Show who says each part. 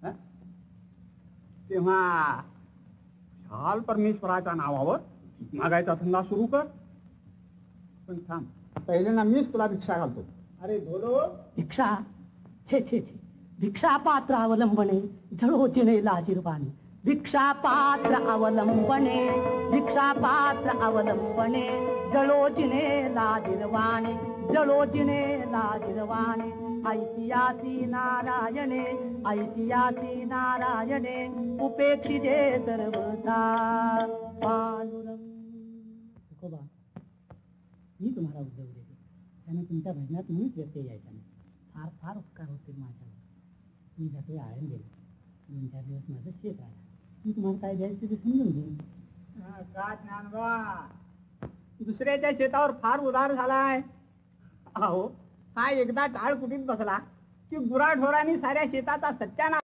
Speaker 1: हं? तेव्हा शाल परमेश्वराच्या नावावर मागायचा धंदा सुरू कर. पण थांब, पहिले ना मीच तुला भिक्षा घालतो. अरे बोलो.
Speaker 2: भिक्षा छे छे छे, भिक्षा पात्र अवलंबने झळोचिणे लाजीरवाणी. भिक्षा पात्र अवलंबने, भिक्षा पात्र अवलंबने जळोचिणे लाजीरवाणी, जळोचिणे लाजीरवाणी. ऐतिहासी नारायणे, ऐतिहासी नारायणे उपेक्षिते सर्वथा पांडुरंग. तुकोबा, मी तुम्हाला उद्योग देते, त्याने तुमच्या भजनात मुळीच व्यत्यय यायचा नाही. फार फार उपकार होतील माझ्यावर. मी जाते आळून गेले. 2-4 दिवस माझं शेत राहिला. मी तुम्हाला काय द्यायचं ते समजून घेईन.
Speaker 1: का ज्ञानबा, दुसऱ्याच्या शेतावर फार उदार झालाय. अहो, हा एकदा टाळ कुटीत बसला की गुराढोरांनी साऱ्या शेताचा सत्यानाश